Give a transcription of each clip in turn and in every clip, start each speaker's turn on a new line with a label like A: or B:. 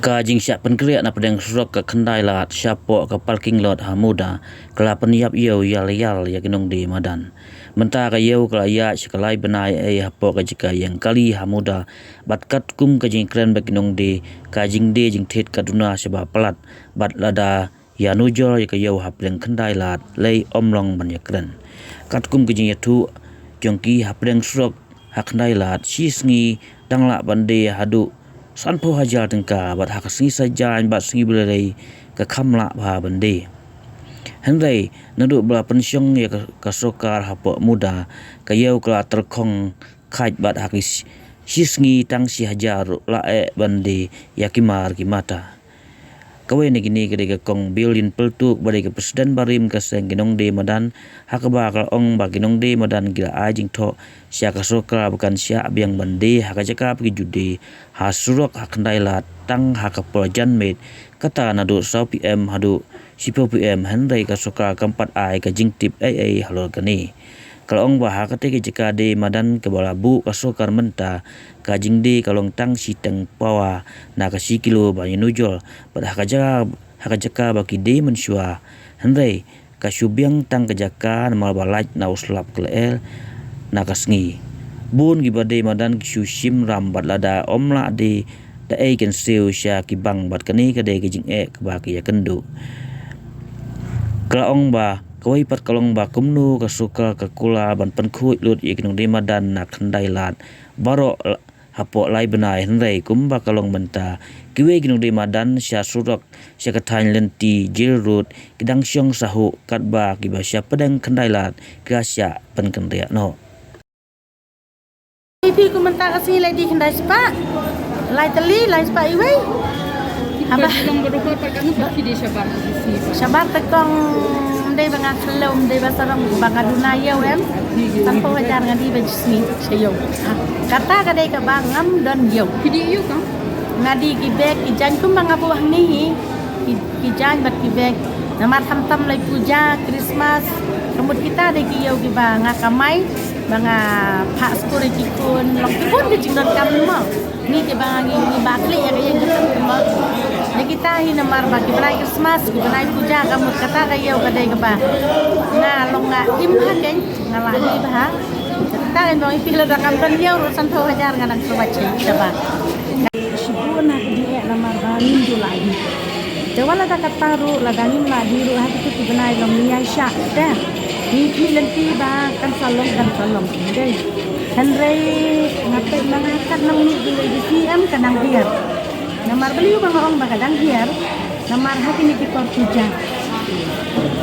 A: Ka jing siap penkriak na pedang surok ke kendai lat siapok ke parking lot hamuda kala peniap yau yal ya ginong di madan menta ka yau kala ya sekalai benai hapok ke jika yang kali hamuda batkat kum ke jing kren baginong di ka jing de jing tet kaduna sebab pelat bat lada ya nujol ya ke yau hapdeng kendai lat lei omlong ban ya kren kat kum ke jing yatu jongki hapdeng surok hakndai lat sisngi dangla bande hadu sanpo hajar tengka bat hak singi saja bat singi belai ke kamla bah bende hendai nadu bela pensiong ya ke sokar hapok muda ke yau kala terkong kait bat hak sisngi tang si hajar la bende ya kimar kimata kawe ni gini ke kong bilin peltuk bari ke presiden barim ke seng ginong de madan hak ba kal ong ba ginong de madan gila ajing tho sia ka sokra bukan sia abiang bande hak jaka pergi judi hasurok hak ndailat tang hak pelajan med kata nadu 10 pm hadu 10 pm handai ka sokra keempat ai ka jingtip ai halor kani kalau ong bah kate ke jika de madan ke balabu ka sokar menta ka jingde kalong tang siteng pawa na ka 1 kilo ba nujol pada hak jaka baki de mensua handai ka subyang tang ke jaka mal balaj na uslap klel na ka sngi bun gi bade madan ki susim ram bat lada omla de da ai ken seu sya ki bang bat kani ka de ke jing ka ba ki ya kendu kalau ong ba kawai pat kalong ba kumnu ka suka ka kula ban penkhuit lut ikinong de madan nak handai lat baro hapok lai benai hendai kumba kalong menta kiwe ginong de madan sya surok sya kathan lenti jil road kidang syong sahu katba kiba sya pedang khandai lat ka sya pen kendria no
B: Ipi ku menta kasi lai di khandai spa lai teli lai spa iwe
C: Apa long berapa perkanu baki di Syabar
B: Syabar tekong day banga selom day basarang banga dunaya em tanpa wajar ngadi bajisni sayo kata kadai ka bangam dan yo
C: Kidi you kan
B: ngadi gibek ijan kum banga buah ni ijan bat gibek nama tam lai puja Christmas rambut kita ada ki yo ki banga kamai banga pak skore kikun long kikun ke jingdon kam mo ni ke banga ni bakli ya yang kita mo kita hina marba ki brai Christmas ki brai puja kamu kata kayo kadai ka ba na long nga imha ken ngala ni ba kita en bang ipil da kam kan yo urusan tho hajar nganang sawache kita ba sibuna ki na marba nindu lagi jawala da kataru la danim la diru hati ki benai long ni aisha da ni lenti ba kan salong dei Henry ngape mangakat nang ni di CM kanang biar namar beliau bang ong bakadang hiar namar hati ni tikor puja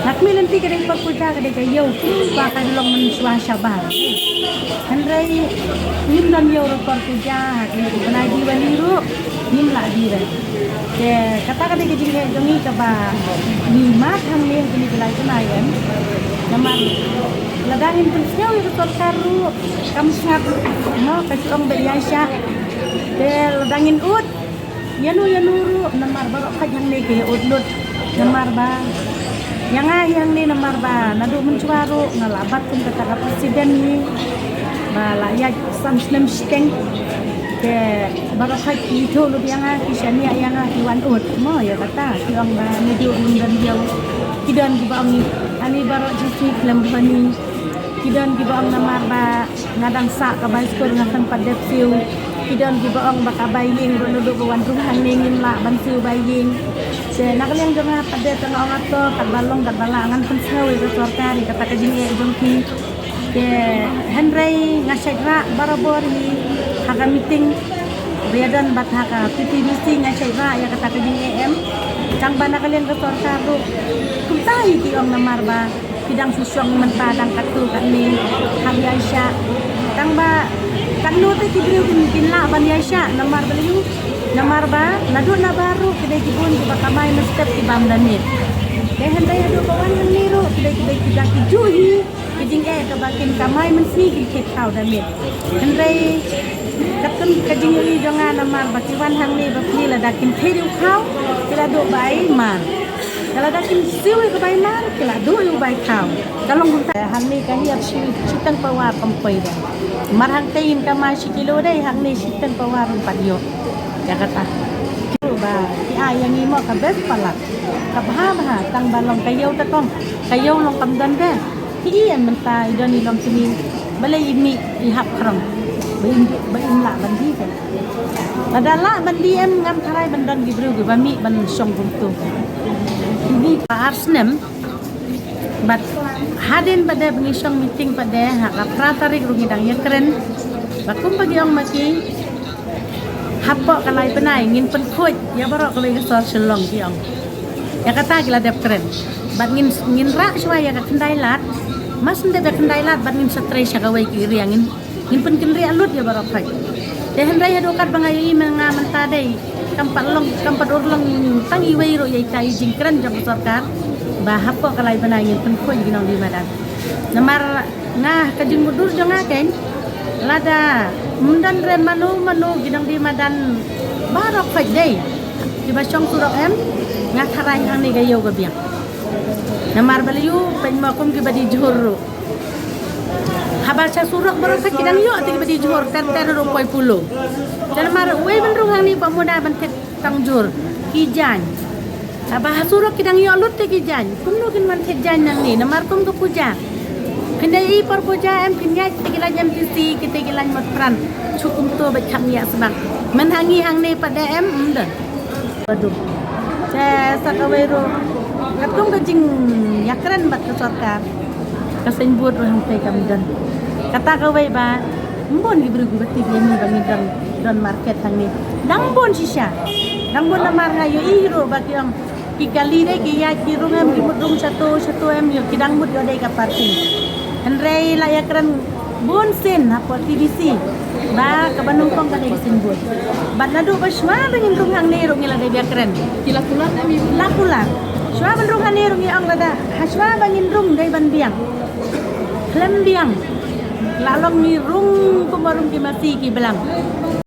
B: nakmi lenti kadang tikor puja kadang kayo bakal long mensuah Syabar Henry nim non yo tikor puja hati benai di waliru nim la dire ke kata kadang kejing jongi ka ba lima thang le kini belai tunai em namar ladahin prinsnya yo tikor karu kam snap no kasong beriasya de ladangin ut Yanuru namar barok ka yang ni ke udlut namar ba yang ni namar ba nadu mencuaru ngalabat kun kata presiden ni ba layak samsnem steng ke barok ka itu lu yang kisania yang iwan ud mo ya kata tiang ba medio mundan dia kidan di bang ani barok jisi lembani kidan di bang namar ba ngadang sa ka baiskor ngakan padep siu kidan di baong baka baying ronodo bawan ruhan ningin la bansiu baying se nakaliang jonga pada tengah orang to kat balong kat balangan pensawi ke sorkari kata kajing jongki ke Henry ngasyra barabori haga meeting riadan bat haga PPBC ngasyra ya kata kajing em kang bana kalian ke sorkaru kumtai ti ong namar ba kidang susyong mentadang katu kami hagi Aisyah kang ba kan no te tibriu kin la ban yasha namar beliu namar ba nadu na baru kedai kibun ki bakamai mestep ki bam danit ke hendai adu kawan niru kedai kita kijuhi kijing ka bakin kamai mensi ki kau damit hendai katun kajing li jonga namar ba kiwan hang ni bakni la dakin theriu khau kila do bai man kalau dakin siwi ke bai man kila do yu bai khau kalong gunta hang ni ka hiap sitang pawa pampai dah marhang kain kamay 1 kilo day hang ni sitang pawarong padyo ya kata ba ki yang ni mo ka bes palak ka bah tang balong kayo ta kong kayo long kam dan de ki an man ta idon ni lom sini balai mi I hap krong ba in la ban di kan badala ban di em ngam tharai ban don gibru gi ba mi ban song bum tu ini arsnem bat hadin pada pengisong meeting pada hak pratarik rungi dang ya keren bakum bagi ong maki hapok kalai penai ngin pen khoj ya barok kalai kesor selong ki ong ya kata gila dep keren bat ngin ra shwa ya ka kendai lat mas ndep kendai lat bat ngin stres ya kawai ki riang ngin pen kin ri alut ya barok phai de hendai ya dokat bangai menga menta dei kampat urlong tangi wei ro yai kai jing keren jam sarkar ba hapok kalai penai ngin pen khoj ginong di madan namar ngah kajing mudur jonga ken lada mundan re manu ginang di madan barok phai dei di basong surok em ngah tharai hang ni gayo ga biang namar baliu pen makum ki badi jhur habar sa surok barok phai kidang yo ati badi jhur ter ro poi pulo dan mar we ban rung hang ni pamuda ban tek tang jur ki jan aba surok kidang yo lut te ki jan kumno kin man tek jan nang ni namar kum ko puja kendai par puja em kinyai tigilan MTC kita gilan mat pran cukum to ba kham ya sebang man hangi hang ne pada em nden aduh saya sakawero katung ka jing yakran bat ka sarkar kasen buat hang te kam dan kata kawai ba mbon libru gu bati ni bangi dan market hang ni dang bon sisha dang bon lamar ngayo iro ba kyang kikali dai ki ya ki rungam ki mudung satu em yo kidang mud yo dai ka parking Henry layakran bon sen apa TBC ba kabanung kong ka dai sin buat bat nadu ba shwa bangin rungang ne rung ila dai biakren
C: Kila-kila kami.
B: lakulan shwa ban rungang ne rung yang lada haswa bangin rung dai ban biang klem biang lalong ni rung kumarung ki masi ki belang